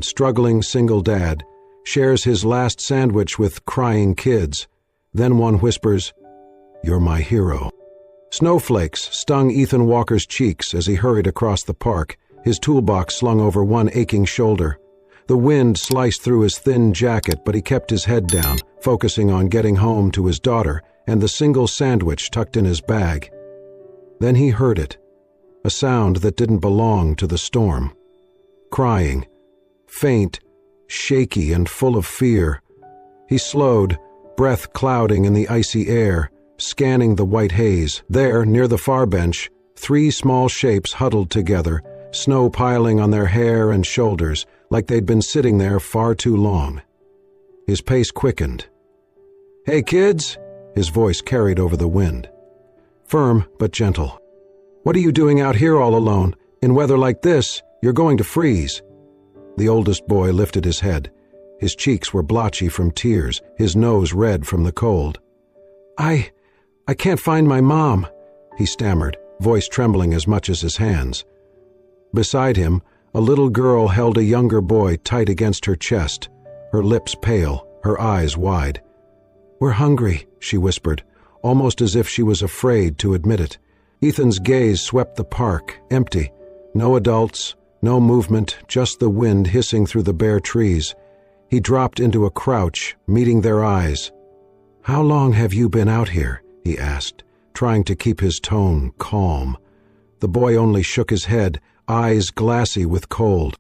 struggling single dad, shares his last sandwich with crying kids. Then one whispers, "You're my hero." Snowflakes stung Ethan Walker's cheeks as he hurried across the park, his toolbox slung over one aching shoulder. The wind sliced through his thin jacket, but he kept his head down, focusing on getting home to his daughter and the single sandwich tucked in his bag. Then he heard it, a sound that didn't belong to the storm. Crying, faint, shaky, and full of fear. He slowed, breath clouding in the icy air, scanning the white haze. There, near the far bench, 3 small shapes huddled together, snow piling on their hair and shoulders, like they'd been sitting there far too long. His pace quickened. "Hey, kids!" His voice carried over the wind. Firm but gentle. "What are you doing out here all alone? In weather like this, you're going to freeze." The oldest boy lifted his head. His cheeks were blotchy from tears, his nose red from the cold. I can't find my mom," he stammered, voice trembling as much as his hands. Beside him, a little girl held a younger boy tight against her chest, her lips pale, her eyes wide. "We're hungry," she whispered, almost as if she was afraid to admit it. Ethan's gaze swept the park, empty. No adults, no movement, just the wind hissing through the bare trees. He dropped into a crouch, meeting their eyes. "How long have you been out here?" he asked, trying to keep his tone calm. The boy only shook his head, eyes glassy with cold.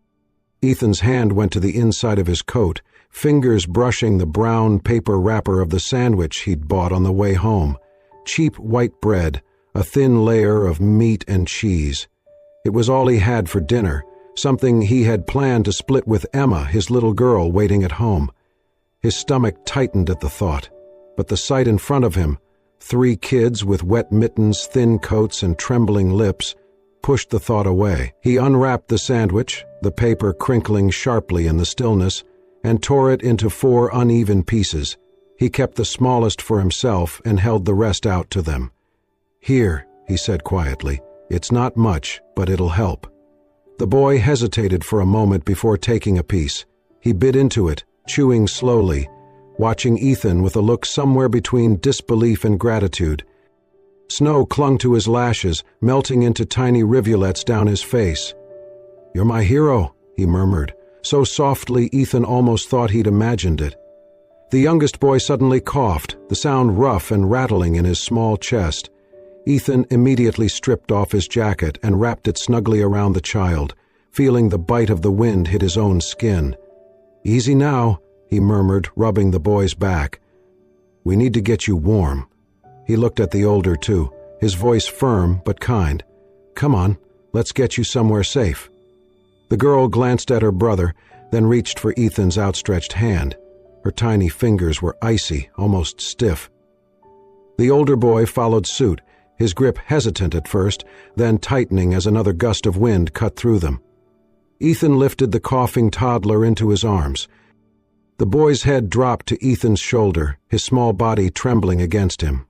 Ethan's hand went to the inside of his coat, fingers brushing the brown paper wrapper of the sandwich he'd bought on the way home. Cheap white bread, a thin layer of meat and cheese. It was all he had for dinner, something he had planned to split with Emma, his little girl waiting at home. His stomach tightened at the thought, but the sight in front of him, 3 kids with wet mittens, thin coats, and trembling lips, pushed the thought away. He unwrapped the sandwich, the paper crinkling sharply in the stillness, and tore it into 4 uneven pieces. He kept the smallest for himself and held the rest out to them. "Here," he said quietly, "it's not much, but it'll help." The boy hesitated for a moment before taking a piece. He bit into it, chewing slowly, watching Ethan with a look somewhere between disbelief and gratitude. Snow clung to his lashes, melting into tiny rivulets down his face. "You're my hero," he murmured, so softly Ethan almost thought he'd imagined it. The youngest boy suddenly coughed, the sound rough and rattling in his small chest. Ethan immediately stripped off his jacket and wrapped it snugly around the child, feeling the bite of the wind hit his own skin. "Easy now," he murmured, rubbing the boy's back. "We need to get you warm." He looked at the older two, his voice firm but kind. "Come on, let's get you somewhere safe." The girl glanced at her brother, then reached for Ethan's outstretched hand. Her tiny fingers were icy, almost stiff. The older boy followed suit, his grip hesitant at first, then tightening as another gust of wind cut through them. Ethan lifted the coughing toddler into his arms. The boy's head dropped to Ethan's shoulder, his small body trembling against him.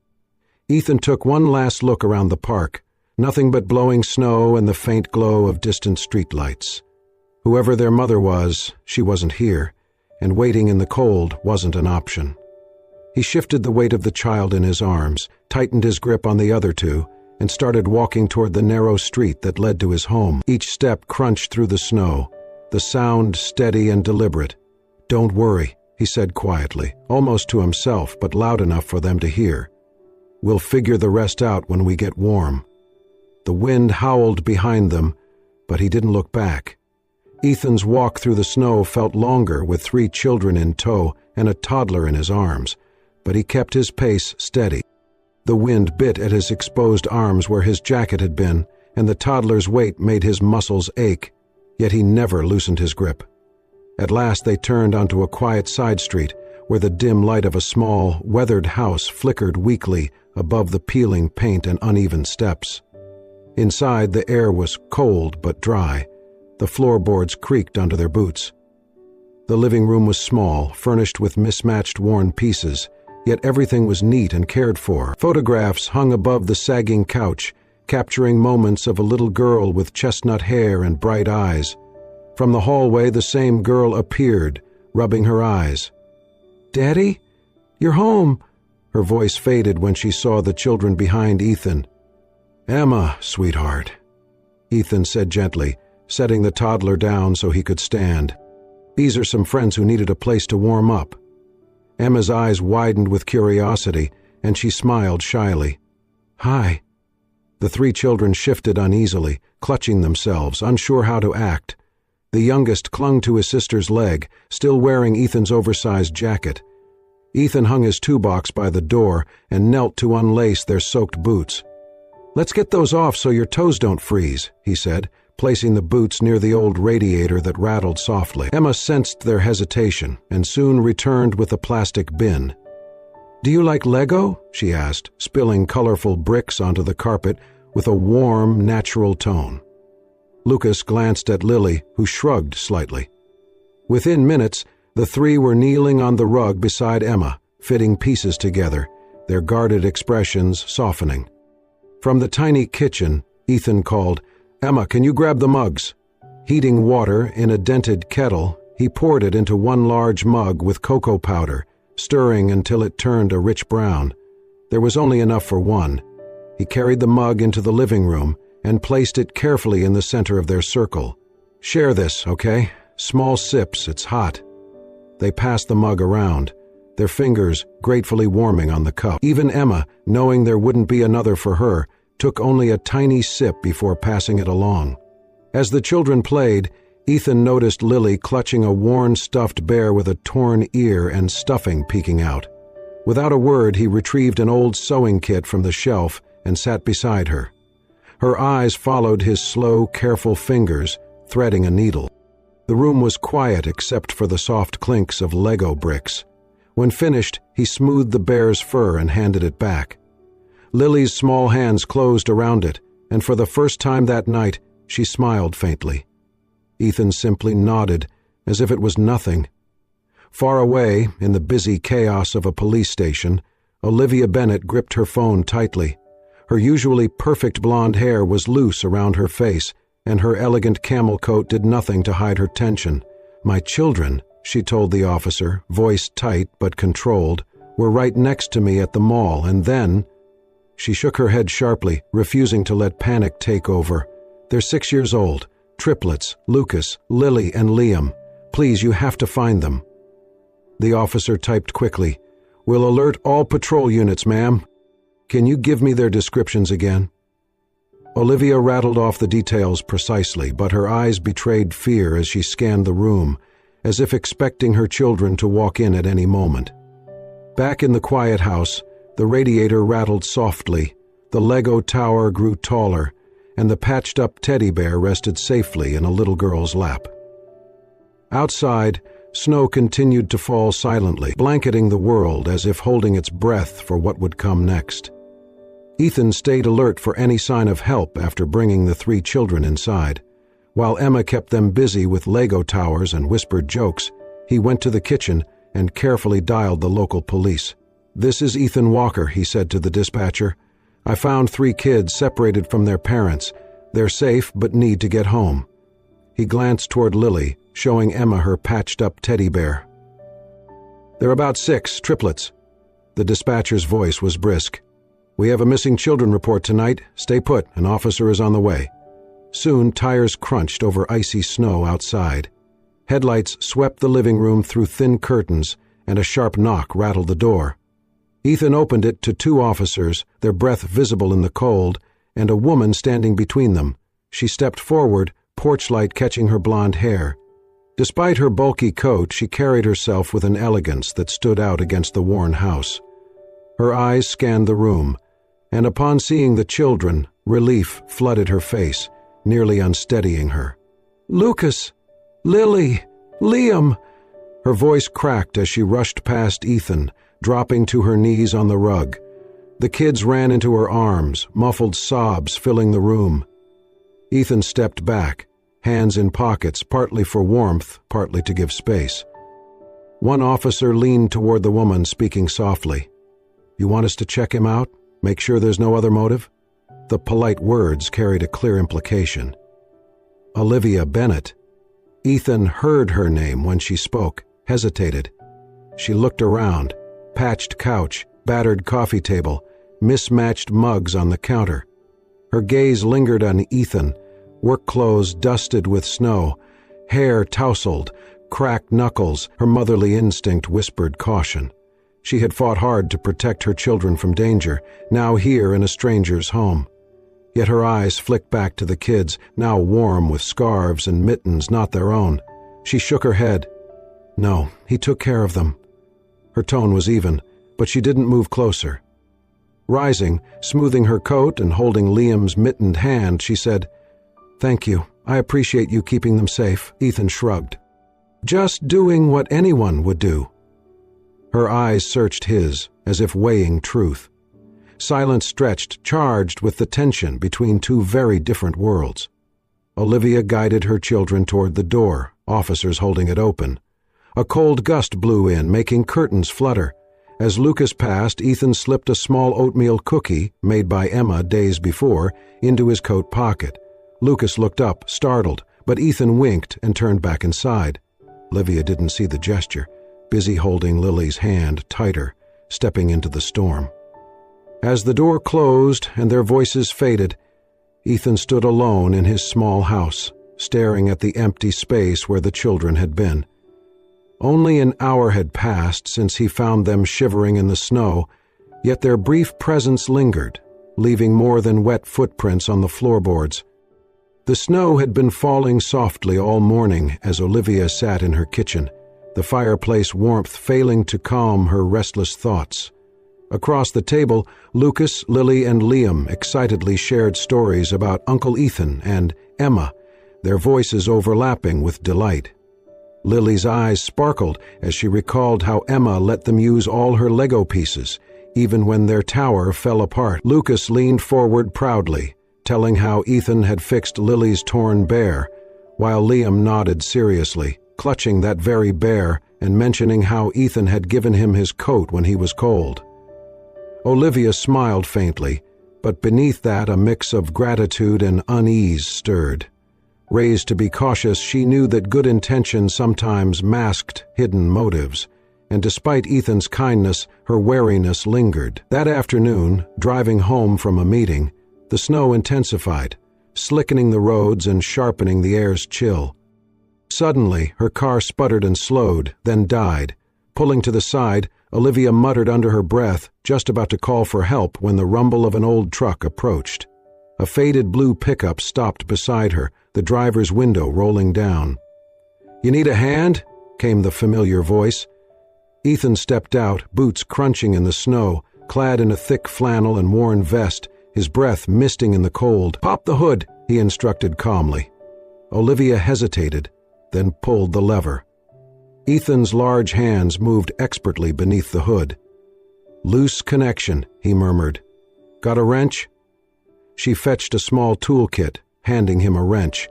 Ethan took one last look around the park, nothing but blowing snow and the faint glow of distant streetlights. Whoever their mother was, she wasn't here, and waiting in the cold wasn't an option. He shifted the weight of the child in his arms, tightened his grip on the other two, and started walking toward the narrow street that led to his home. Each step crunched through the snow, the sound steady and deliberate. "Don't worry," he said quietly, almost to himself, but loud enough for them to hear. "We'll figure the rest out when we get warm." The wind howled behind them, but he didn't look back. Ethan's walk through the snow felt longer with 3 children in tow and a toddler in his arms, but he kept his pace steady. The wind bit at his exposed arms where his jacket had been, and the toddler's weight made his muscles ache, yet he never loosened his grip. At last they turned onto a quiet side street where the dim light of a small, weathered house flickered weakly above the peeling paint and uneven steps. Inside, the air was cold but dry. The floorboards creaked under their boots. The living room was small, furnished with mismatched worn pieces, yet everything was neat and cared for. Photographs hung above the sagging couch, capturing moments of a little girl with chestnut hair and bright eyes. From the hallway, the same girl appeared, rubbing her eyes. "Daddy? You're home." Her voice faded when she saw the children behind Ethan. "Emma, sweetheart," Ethan said gently, setting the toddler down so he could stand. "These are some friends who needed a place to warm up." Emma's eyes widened with curiosity, and she smiled shyly. "Hi." The three children shifted uneasily, clutching themselves, unsure how to act. The youngest clung to his sister's leg, still wearing Ethan's oversized jacket. Ethan hung his toolbox by the door and knelt to unlace their soaked boots. "Let's get those off so your toes don't freeze," he said, placing the boots near the old radiator that rattled softly. Emma sensed their hesitation and soon returned with a plastic bin. "Do you like Lego?" she asked, spilling colorful bricks onto the carpet with a warm, natural tone. Lucas glanced at Lily, who shrugged slightly. Within minutes, the three were kneeling on the rug beside Emma, fitting pieces together, their guarded expressions softening. From the tiny kitchen, Ethan called, "Emma, can you grab the mugs?" Heating water in a dented kettle, he poured it into one large mug with cocoa powder, stirring until it turned a rich brown. There was only enough for one. He carried the mug into the living room and placed it carefully in the center of their circle. "Share this, okay? Small sips, it's hot." They passed the mug around, their fingers gratefully warming on the cup. Even Emma, knowing there wouldn't be another for her, took only a tiny sip before passing it along. As the children played, Ethan noticed Lily clutching a worn stuffed bear with a torn ear and stuffing peeking out. Without a word, he retrieved an old sewing kit from the shelf and sat beside her. Her eyes followed his slow, careful fingers, threading a needle. The room was quiet except for the soft clinks of Lego bricks. When finished, he smoothed the bear's fur and handed it back. Lily's small hands closed around it, and for the first time that night, she smiled faintly. Ethan simply nodded, as if it was nothing. Far away, in the busy chaos of a police station, Olivia Bennett gripped her phone tightly. Her usually perfect blonde hair was loose around her face, and her elegant camel coat did nothing to hide her tension. "My children," she told the officer, voice tight but controlled, "were right next to me at the mall, and then—" She shook her head sharply, refusing to let panic take over. "They're 6 years old. Triplets, Lucas, Lily, and Liam. Please, you have to find them." The officer typed quickly, "We'll alert all patrol units, ma'am. Can you give me their descriptions again?" Olivia rattled off the details precisely, but her eyes betrayed fear as she scanned the room, as if expecting her children to walk in at any moment. Back in the quiet house, the radiator rattled softly, the Lego tower grew taller, and the patched-up teddy bear rested safely in a little girl's lap. Outside, snow continued to fall silently, blanketing the world as if holding its breath for what would come next. Ethan stayed alert for any sign of help after bringing the three children inside. While Emma kept them busy with Lego towers and whispered jokes, he went to the kitchen and carefully dialed the local police. "This is Ethan Walker," he said to the dispatcher. "I found 3 kids separated from their parents. They're safe but need to get home." He glanced toward Lily, showing Emma her patched-up teddy bear. "They're about 6, triplets." The dispatcher's voice was brisk. "We have a missing children report tonight. Stay put, an officer is on the way." Soon, tires crunched over icy snow outside. Headlights swept the living room through thin curtains, and a sharp knock rattled the door. Ethan opened it to 2 officers, their breath visible in the cold, and a woman standing between them. She stepped forward, porchlight catching her blonde hair. Despite her bulky coat, she carried herself with an elegance that stood out against the worn house. Her eyes scanned the room, and upon seeing the children, relief flooded her face, nearly unsteadying her. "Lucas! Lily! Liam!" Her voice cracked as she rushed past Ethan, dropping to her knees on the rug. The kids ran into her arms, muffled sobs filling the room. Ethan stepped back, hands in pockets, partly for warmth, partly to give space. One officer leaned toward the woman, speaking softly. "You want us to check him out? Make sure there's no other motive?" The polite words carried a clear implication. "Olivia Bennett." Ethan heard her name when she spoke, hesitated. She looked around. Patched couch, battered coffee table, mismatched mugs on the counter. Her gaze lingered on Ethan, work clothes dusted with snow, hair tousled, cracked knuckles. Her motherly instinct whispered caution. She had fought hard to protect her children from danger, now here in a stranger's home. Yet her eyes flicked back to the kids, now warm with scarves and mittens not their own. She shook her head. No, he took care of them. Her tone was even, but she didn't move closer. Rising, smoothing her coat and holding Liam's mittened hand, she said, "Thank you. I appreciate you keeping them safe." Ethan shrugged. "Just doing what anyone would do." Her eyes searched his, as if weighing truth. Silence stretched, charged with the tension between two very different worlds. Olivia guided her children toward the door, officers holding it open. A cold gust blew in, making curtains flutter. As Lucas passed, Ethan slipped a small oatmeal cookie, made by Emma days before, into his coat pocket. Lucas looked up, startled, but Ethan winked and turned back inside. Olivia didn't see the gesture, busy holding Lily's hand tighter, stepping into the storm. As the door closed and their voices faded, Ethan stood alone in his small house, staring at the empty space where the children had been. Only an hour had passed since he found them shivering in the snow, yet their brief presence lingered, leaving more than wet footprints on the floorboards. The snow had been falling softly all morning as Olivia sat in her kitchen, the fireplace warmth failing to calm her restless thoughts. Across the table, Lucas, Lily, and Liam excitedly shared stories about Uncle Ethan and Emma, their voices overlapping with delight. Lily's eyes sparkled as she recalled how Emma let them use all her Lego pieces, even when their tower fell apart. Lucas leaned forward proudly, telling how Ethan had fixed Lily's torn bear, while Liam nodded seriously, clutching that very bear and mentioning how Ethan had given him his coat when he was cold. Olivia smiled faintly, but beneath that a mix of gratitude and unease stirred. Raised to be cautious, she knew that good intention sometimes masked hidden motives, and despite Ethan's kindness, her wariness lingered. That afternoon, driving home from a meeting, the snow intensified, slickening the roads and sharpening the air's chill. Suddenly, her car sputtered and slowed, then died. Pulling to the side, Olivia muttered under her breath, just about to call for help when the rumble of an old truck approached. A faded blue pickup stopped beside her, the driver's window rolling down. "You need a hand?" came the familiar voice. Ethan stepped out, boots crunching in the snow, clad in a thick flannel and worn vest, his breath misting in the cold. "Pop the hood," he instructed calmly. Olivia hesitated, then pulled the lever. Ethan's large hands moved expertly beneath the hood. "Loose connection," he murmured. "Got a wrench?" She fetched a small toolkit, handing him a wrench.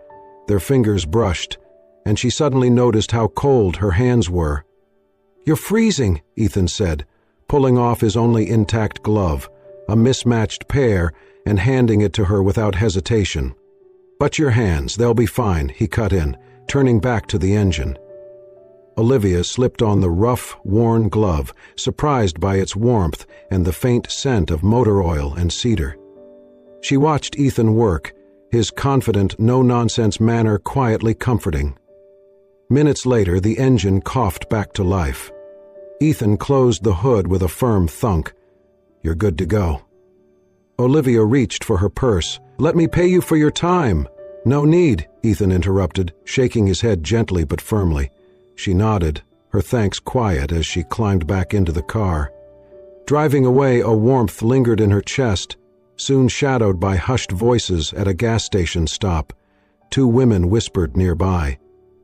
Their fingers brushed, and she suddenly noticed how cold her hands were. "You're freezing," Ethan said, pulling off his only intact glove, a mismatched pair, and handing it to her without hesitation. "But your hands, they'll be fine," he cut in, turning back to the engine. Olivia slipped on the rough, worn glove, surprised by its warmth and the faint scent of motor oil and cedar. She watched Ethan work, his confident, no-nonsense manner quietly comforting. Minutes later, the engine coughed back to life. Ethan closed the hood with a firm thunk. "You're good to go." Olivia reached for her purse. "Let me pay you for your time." "No need," Ethan interrupted, shaking his head gently but firmly. She nodded, her thanks quiet as she climbed back into the car. Driving away, a warmth lingered in her chest, soon shadowed by hushed voices at a gas station stop. Two women whispered nearby.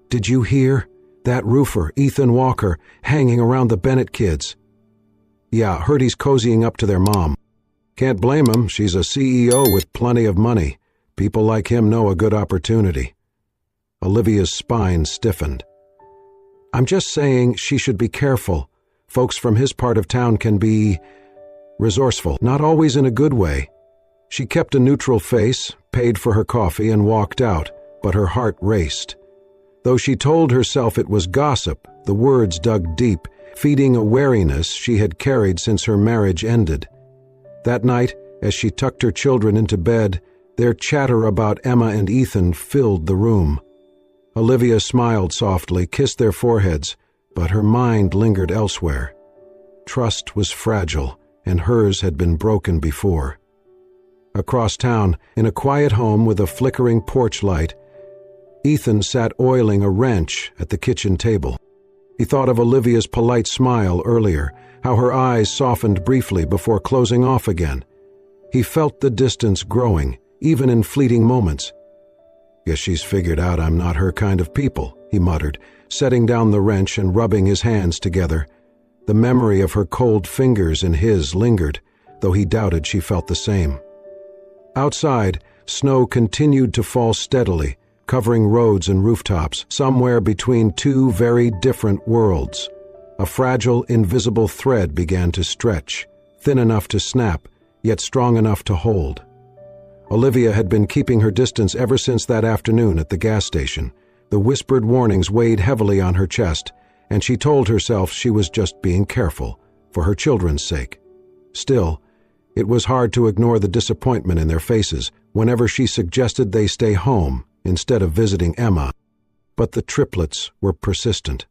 "Did you hear? That roofer, Ethan Walker, hanging around the Bennett kids." "Yeah, heard he's cozying up to their mom." "Can't blame him, she's a CEO with plenty of money. People like him know a good opportunity." Olivia's spine stiffened. "I'm just saying she should be careful. Folks from his part of town can be resourceful, not always in a good way." She kept a neutral face, paid for her coffee, and walked out, but her heart raced. Though she told herself it was gossip, the words dug deep, feeding a wariness she had carried since her marriage ended. That night, as she tucked her children into bed, their chatter about Emma and Ethan filled the room. Olivia smiled softly, kissed their foreheads, but her mind lingered elsewhere. Trust was fragile, and hers had been broken before. Across town, in a quiet home with a flickering porch light, Ethan sat oiling a wrench at the kitchen table. He thought of Olivia's polite smile earlier, how her eyes softened briefly before closing off again. He felt the distance growing, even in fleeting moments. "Guess she's figured out I'm not her kind of people," he muttered, setting down the wrench and rubbing his hands together. The memory of her cold fingers in his lingered, though he doubted she felt the same. Outside, snow continued to fall steadily, covering roads and rooftops, somewhere between two very different worlds. A fragile, invisible thread began to stretch, thin enough to snap, yet strong enough to hold. Olivia had been keeping her distance ever since that afternoon at the gas station. The whispered warnings weighed heavily on her chest, and she told herself she was just being careful, for her children's sake. Still, it was hard to ignore the disappointment in their faces whenever she suggested they stay home instead of visiting Emma. But the triplets were persistent.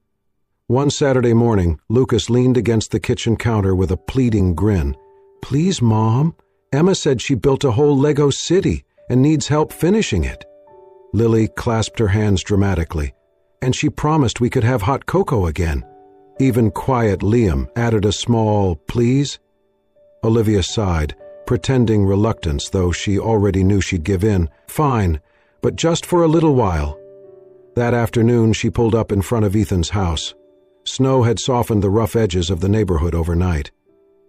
One Saturday morning, Lucas leaned against the kitchen counter with a pleading grin. "Please, Mom, Emma said she built a whole Lego city and needs help finishing it." Lily clasped her hands dramatically. "And she promised we could have hot cocoa again." Even quiet Liam added a small "please." Olivia sighed, pretending reluctance, though she already knew she'd give in. Fine, but just for a little while. That afternoon she pulled up in front of Ethan's house. Snow had softened the rough edges of the neighborhood overnight.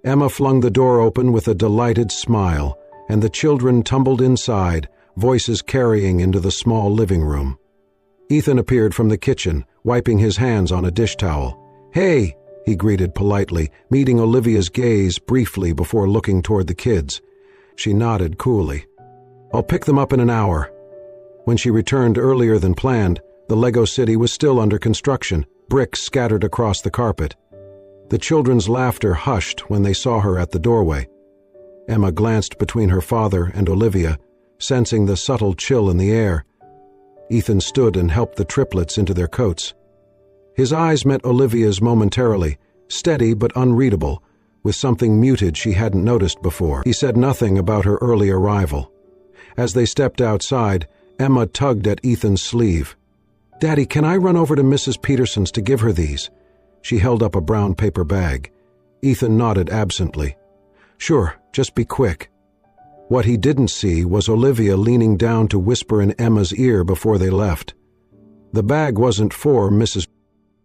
Emma flung the door open with a delighted smile, and the children tumbled inside, voices carrying into the small living room. Ethan appeared from the kitchen, wiping his hands on a dish towel. "Hey," he greeted politely, meeting Olivia's gaze briefly before looking toward the kids. She nodded coolly. "I'll pick them up in an hour." When she returned earlier than planned, the Lego city was still under construction, bricks scattered across the carpet. The children's laughter hushed when they saw her at the doorway. Emma glanced between her father and Olivia, sensing the subtle chill in the air. Ethan stood and helped the triplets into their coats. His eyes met Olivia's momentarily, steady but unreadable, with something muted she hadn't noticed before. He said nothing about her early arrival. As they stepped outside, Emma tugged at Ethan's sleeve. "Daddy, can I run over to Mrs. Peterson's to give her these?" She held up a brown paper bag. Ethan nodded absently. "Sure, just be quick." What he didn't see was Olivia leaning down to whisper in Emma's ear before they left. The bag wasn't for Mrs.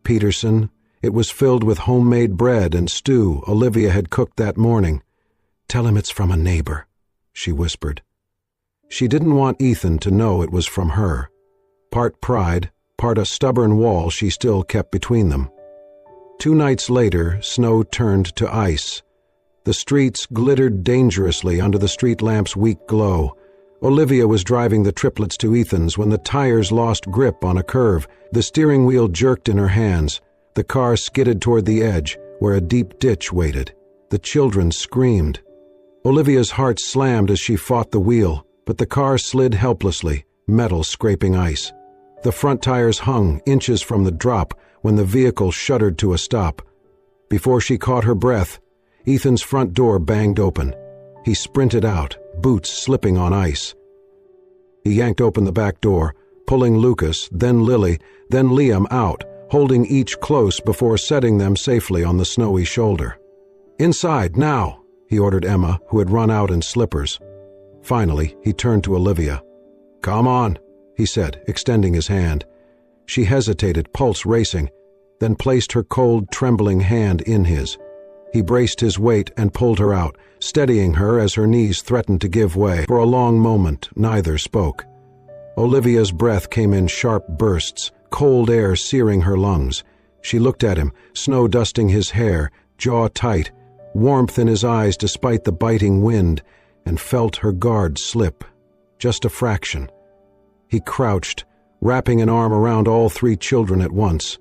Peterson. It was filled with homemade bread and stew Olivia had cooked that morning. "Tell him it's from a neighbor," she whispered. She didn't want Ethan to know it was from her. Part pride, part a stubborn wall she still kept between them. 2 nights later, snow turned to ice. The streets glittered dangerously under the street lamp's weak glow. Olivia was driving the triplets to Ethan's when the tires lost grip on a curve. The steering wheel jerked in her hands. The car skidded toward the edge, where a deep ditch waited. The children screamed. Olivia's heart slammed as she fought the wheel, but the car slid helplessly, metal scraping ice. The front tires hung inches from the drop when the vehicle shuddered to a stop. Before she caught her breath, Ethan's front door banged open. He sprinted out, boots slipping on ice. He yanked open the back door, pulling Lucas, then Lily, then Liam out, holding each close before setting them safely on the snowy shoulder. "Inside, now," he ordered Emma, who had run out in slippers. Finally, he turned to Olivia. "Come on," he said, extending his hand. She hesitated, pulse racing, then placed her cold, trembling hand in his. He braced his weight and pulled her out, steadying her as her knees threatened to give way. For a long moment, neither spoke. Olivia's breath came in sharp bursts, cold air searing her lungs. She looked at him, snow dusting his hair, jaw tight, warmth in his eyes despite the biting wind, and felt her guard slip. Just a fraction. He crouched, wrapping an arm around all 3 children at once.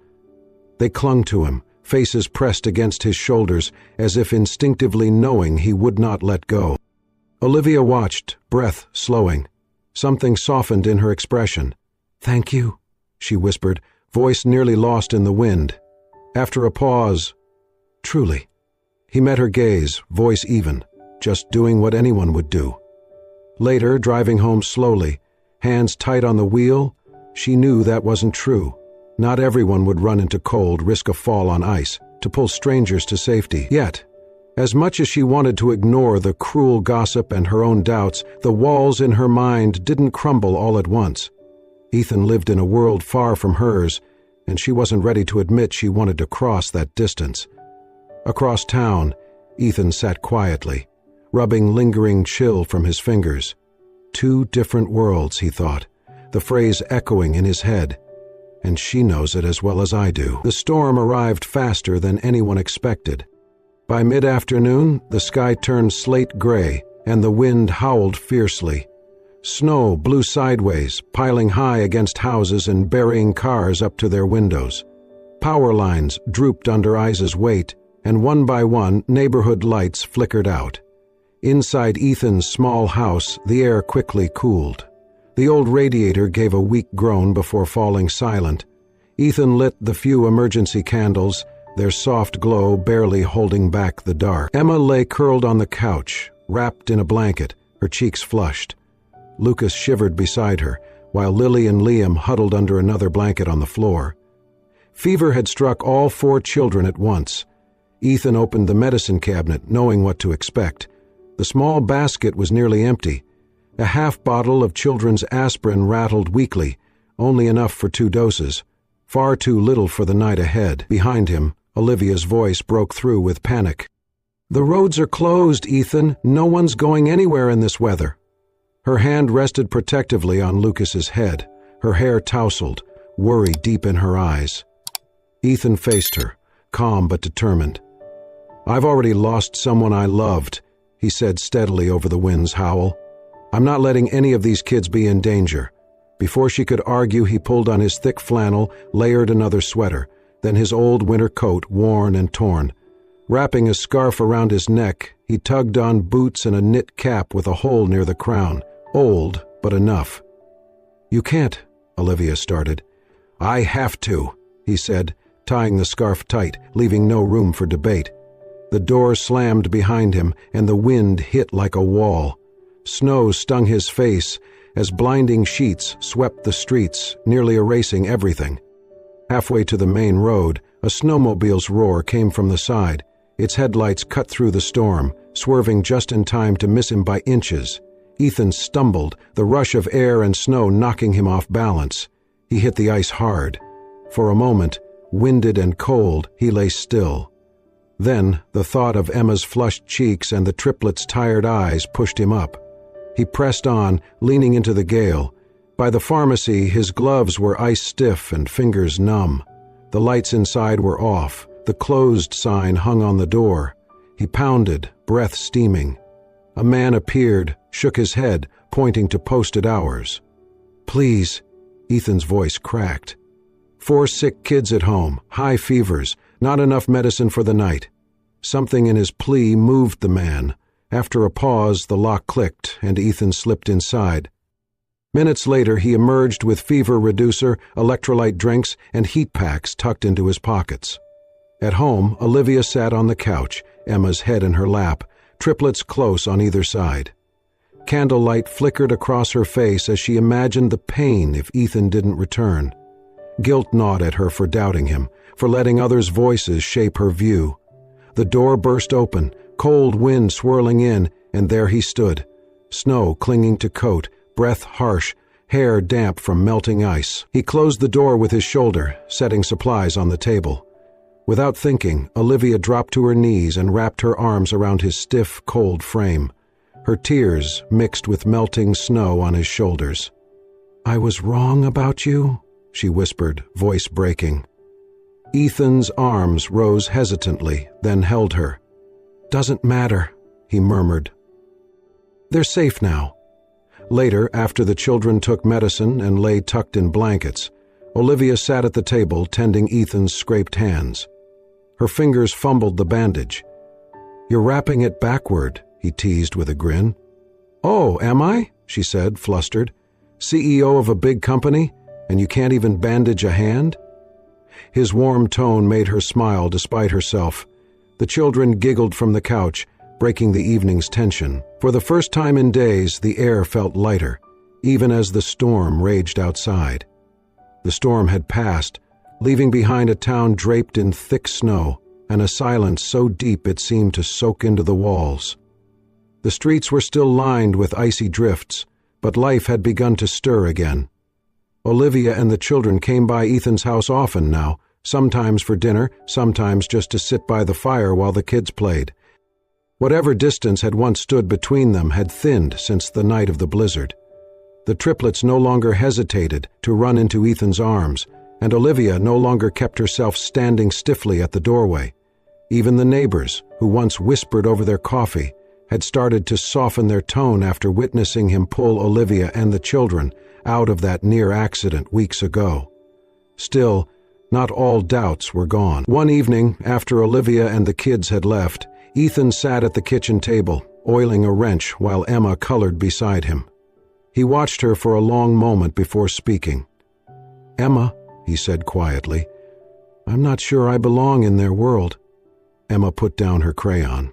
They clung to him, faces pressed against his shoulders, as if instinctively knowing he would not let go. Olivia watched, breath slowing. Something softened in her expression. "Thank you," she whispered, voice nearly lost in the wind. After a pause, "Truly." He met her gaze, voice even, just doing what anyone would do. Later, driving home slowly, hands tight on the wheel, she knew that wasn't true. Not everyone would run into cold, risk a fall on ice, to pull strangers to safety. Yet, as much as she wanted to ignore the cruel gossip and her own doubts, the walls in her mind didn't crumble all at once. Ethan lived in a world far from hers, and she wasn't ready to admit she wanted to cross that distance. Across town, Ethan sat quietly, rubbing lingering chill from his fingers. 2 different worlds, he thought, the phrase echoing in his head. And she knows it as well as I do. The storm arrived faster than anyone expected. By mid-afternoon, the sky turned slate gray, and the wind howled fiercely. Snow blew sideways, piling high against houses and burying cars up to their windows. Power lines drooped under Isa's weight, and one by one, neighborhood lights flickered out. Inside Ethan's small house, the air quickly cooled. The old radiator gave a weak groan before falling silent. Ethan lit the few emergency candles, their soft glow barely holding back the dark. Emma lay curled on the couch, wrapped in a blanket, her cheeks flushed. Lucas shivered beside her, while Lily and Liam huddled under another blanket on the floor. Fever had struck all 4 children at once. Ethan opened the medicine cabinet, knowing what to expect. The small basket was nearly empty. A half bottle of children's aspirin rattled weakly, only enough for 2 doses. Far too little for the night ahead. Behind him, Olivia's voice broke through with panic. "The roads are closed, Ethan. No one's going anywhere in this weather." Her hand rested protectively on Lucas's head, her hair tousled, worry deep in her eyes. Ethan faced her, calm but determined. "I've already lost someone I loved," he said steadily over the wind's howl. "I'm not letting any of these kids be in danger." Before she could argue, he pulled on his thick flannel, layered another sweater, then his old winter coat, worn and torn. Wrapping a scarf around his neck, he tugged on boots and a knit cap with a hole near the crown. Old, but enough. "You can't," Olivia started. "I have to," he said, tying the scarf tight, leaving no room for debate. The door slammed behind him, and the wind hit like a wall. Snow stung his face as blinding sheets swept the streets, nearly erasing everything. Halfway to the main road, a snowmobile's roar came from the side. Its headlights cut through the storm, swerving just in time to miss him by inches. Ethan stumbled, the rush of air and snow knocking him off balance. He hit the ice hard. For a moment, winded and cold, he lay still. Then, the thought of Emma's flushed cheeks and the triplets' tired eyes pushed him up. He pressed on, leaning into the gale. By the pharmacy, his gloves were ice-stiff and fingers numb. The lights inside were off. The closed sign hung on the door. He pounded, breath steaming. A man appeared, shook his head, pointing to posted hours. "Please," Ethan's voice cracked. 4 sick kids at home, high fevers, not enough medicine for the night. Something in his plea moved the man. After a pause, the lock clicked, and Ethan slipped inside. Minutes later, he emerged with fever reducer, electrolyte drinks, and heat packs tucked into his pockets. At home, Olivia sat on the couch, Emma's head in her lap, triplets close on either side. Candlelight flickered across her face as she imagined the pain if Ethan didn't return. Guilt gnawed at her for doubting him, for letting others' voices shape her view. The door burst open, cold wind swirling in, and there he stood. Snow clinging to coat, breath harsh, hair damp from melting ice. He closed the door with his shoulder, setting supplies on the table. Without thinking, Olivia dropped to her knees and wrapped her arms around his stiff, cold frame. Her tears mixed with melting snow on his shoulders. "I was wrong about you?" she whispered, voice breaking. Ethan's arms rose hesitantly, then held her. "Doesn't matter," he murmured. "They're safe now. Later, after the children took medicine and lay tucked in blankets, Olivia sat at the table tending Ethan's scraped hands. Her fingers fumbled the bandage. "You're wrapping it backward," he teased with a grin. "Oh, am I?" she said, flustered. "CEO of a big company, and you can't even bandage a hand?" His warm tone made her smile despite herself. The children giggled from the couch, breaking the evening's tension. For the first time in days, the air felt lighter, even as the storm raged outside. The storm had passed, leaving behind a town draped in thick snow and a silence so deep it seemed to soak into the walls. The streets were still lined with icy drifts, but life had begun to stir again. Olivia and the children came by Ethan's house often now, sometimes for dinner, sometimes just to sit by the fire while the kids played. Whatever distance had once stood between them had thinned since the night of the blizzard. The triplets no longer hesitated to run into Ethan's arms, and Olivia no longer kept herself standing stiffly at the doorway. Even the neighbors, who once whispered over their coffee, had started to soften their tone after witnessing him pull Olivia and the children out of that near accident weeks ago. Still, not all doubts were gone. One evening, after Olivia and the kids had left, Ethan sat at the kitchen table, oiling a wrench while Emma colored beside him. He watched her for a long moment before speaking. "Emma," he said quietly, "I'm not sure I belong in their world." Emma put down her crayon.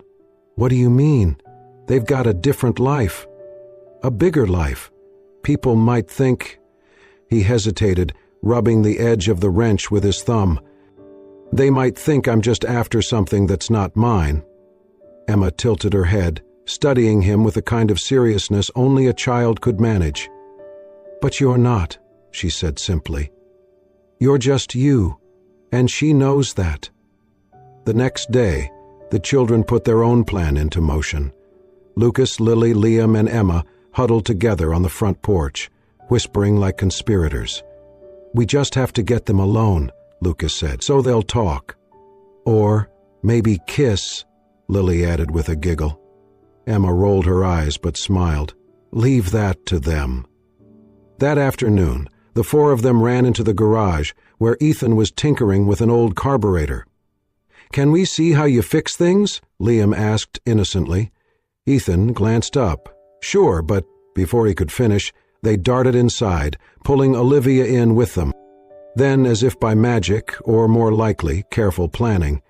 "What do you mean? They've got a different life. A bigger life. People might think—" He hesitated, rubbing the edge of the wrench with his thumb. "They might think I'm just after something that's not mine." Emma tilted her head, studying him with a kind of seriousness only a child could manage. "But you're not," she said simply. "You're just you, and she knows that." The next day, the children put their own plan into motion. Lucas, Lily, Liam, and Emma huddled together on the front porch, whispering like conspirators. "We just have to get them alone," Lucas said, "so they'll talk. Or maybe kiss," Lily added with a giggle. Emma rolled her eyes but smiled. "Leave that to them." That afternoon, the four of them ran into the garage, where Ethan was tinkering with an old carburetor. "Can we see how you fix things?" Liam asked innocently. Ethan glanced up. "Sure," but before he could finish, they darted inside, pulling Olivia in with them. Then, as if by magic, or more likely, careful planning,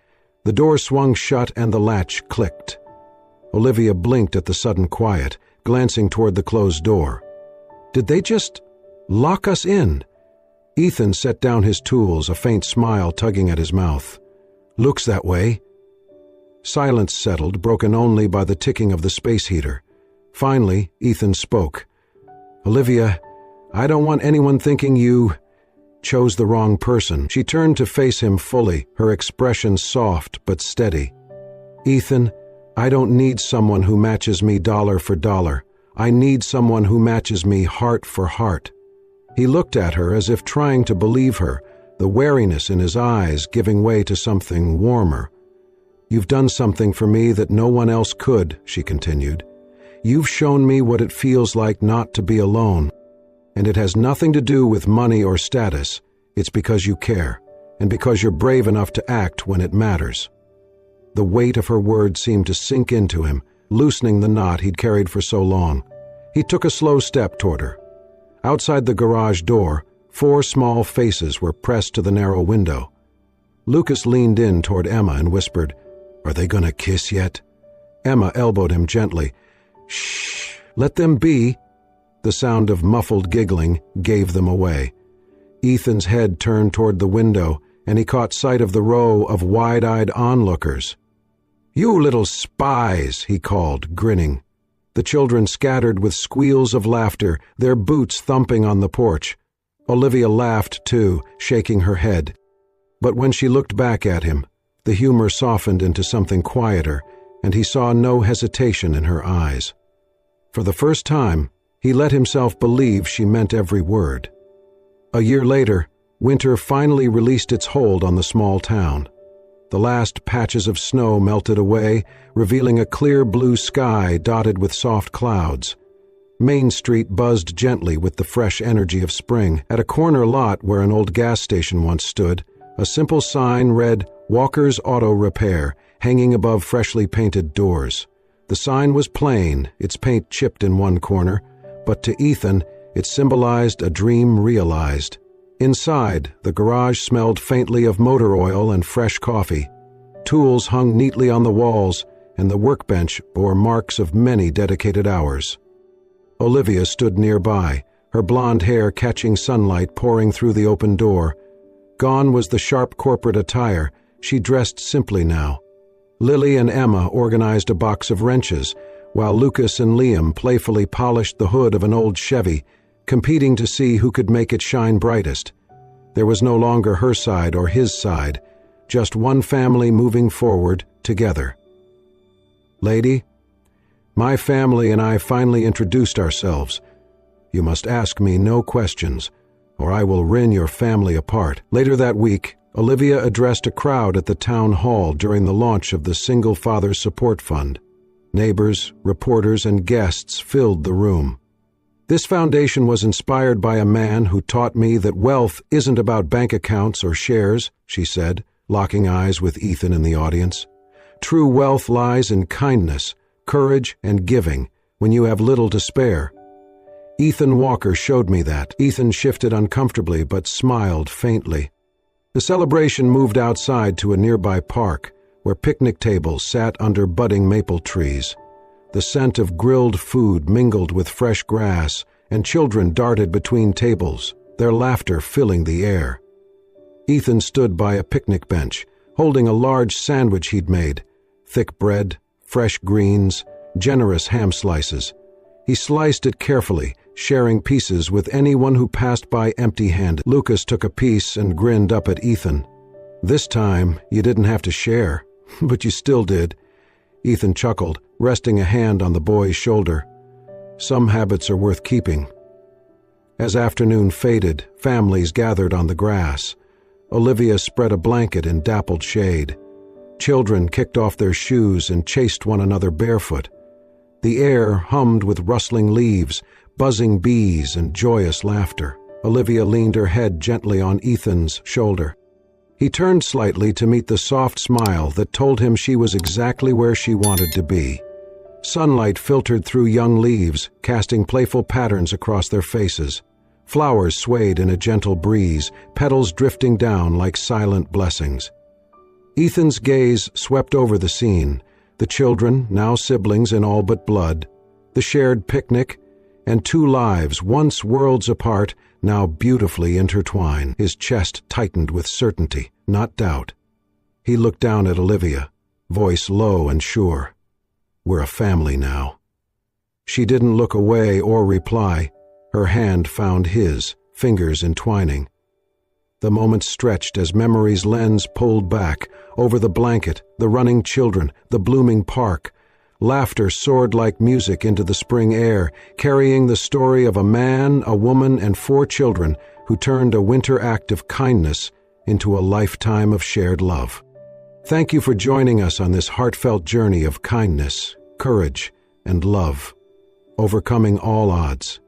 the door swung shut and the latch clicked. Olivia blinked at the sudden quiet, glancing toward the closed door. Did they just lock us in? Ethan set down his tools, a faint smile tugging at his mouth. "Looks that way." Silence settled, broken only by the ticking of the space heater. Finally, Ethan spoke. "Olivia, I don't want anyone thinking you chose the wrong person." She turned to face him fully, her expression soft but steady. "Ethan, I don't need someone who matches me dollar for dollar. I need someone who matches me heart for heart." He looked at her as if trying to believe her, the wariness in his eyes giving way to something warmer. "You've done something for me that no one else could," she continued. "You've shown me what it feels like not to be alone. And it has nothing to do with money or status. It's because you care, and because you're brave enough to act when it matters." The weight of her words seemed to sink into him, loosening the knot he'd carried for so long. He took a slow step toward her. Outside the garage door, 4 small faces were pressed to the narrow window. Lucas leaned in toward Emma and whispered, "Are they gonna kiss yet?" Emma elbowed him gently. "Shh, let them be." The sound of muffled giggling gave them away. Ethan's head turned toward the window, and he caught sight of the row of wide-eyed onlookers. "You little spies," he called, grinning. The children scattered with squeals of laughter, their boots thumping on the porch. Olivia laughed too, shaking her head. But when she looked back at him, the humor softened into something quieter, and he saw no hesitation in her eyes. For the first time, he let himself believe she meant every word. A year later, winter finally released its hold on the small town. The last patches of snow melted away, revealing a clear blue sky dotted with soft clouds. Main Street buzzed gently with the fresh energy of spring. At a corner lot where an old gas station once stood, a simple sign read, "Walker's Auto Repair," hanging above freshly painted doors. The sign was plain, its paint chipped in one corner, but to Ethan, it symbolized a dream realized. Inside, the garage smelled faintly of motor oil and fresh coffee. Tools hung neatly on the walls, and the workbench bore marks of many dedicated hours. Olivia stood nearby, her blonde hair catching sunlight pouring through the open door. Gone was the sharp corporate attire. She dressed simply now. Lily and Emma organized a box of wrenches, while Lucas and Liam playfully polished the hood of an old Chevy, competing to see who could make it shine brightest. There was no longer her side or his side, just one family moving forward together. "Lady, my family and I finally introduced ourselves. You must ask me no questions, or I will rend your family apart." Later that week, Olivia addressed a crowd at the town hall during the launch of the Single Father Support Fund. Neighbors, reporters, and guests filled the room. "This foundation was inspired by a man who taught me that wealth isn't about bank accounts or shares," she said, locking eyes with Ethan in the audience. "True wealth lies in kindness, courage, and giving when you have little to spare." Ethan Walker showed me that. Ethan shifted uncomfortably but smiled faintly. The celebration moved outside to a nearby park, where picnic tables sat under budding maple trees. The scent of grilled food mingled with fresh grass, and children darted between tables, their laughter filling the air. Ethan stood by a picnic bench, holding a large sandwich he'd made, thick bread, fresh greens, generous ham slices. He sliced it carefully, sharing pieces with anyone who passed by empty-handed. Lucas took a piece and grinned up at Ethan. "This time, you didn't have to share, but you still did." Ethan chuckled, resting a hand on the boy's shoulder. "Some habits are worth keeping." As afternoon faded, families gathered on the grass. Olivia spread a blanket in dappled shade. Children kicked off their shoes and chased one another barefoot. The air hummed with rustling leaves, buzzing bees, and joyous laughter. Olivia leaned her head gently on Ethan's shoulder. He turned slightly to meet the soft smile that told him she was exactly where she wanted to be. Sunlight filtered through young leaves, casting playful patterns across their faces. Flowers swayed in a gentle breeze, petals drifting down like silent blessings. Ethan's gaze swept over the scene, the children, now siblings in all but blood, the shared picnic, and two lives once worlds apart, now beautifully intertwined. His chest tightened with certainty, not doubt. He looked down at Olivia, voice low and sure. "We're a family now." She didn't look away or reply. Her hand found his, fingers entwining. The moment stretched as memory's lens pulled back, over the blanket, the running children, the blooming park. Laughter soared like music into the spring air, carrying the story of a man, a woman, and 4 children who turned a winter act of kindness into a lifetime of shared love. Thank you for joining us on this heartfelt journey of kindness, courage, and love, overcoming all odds.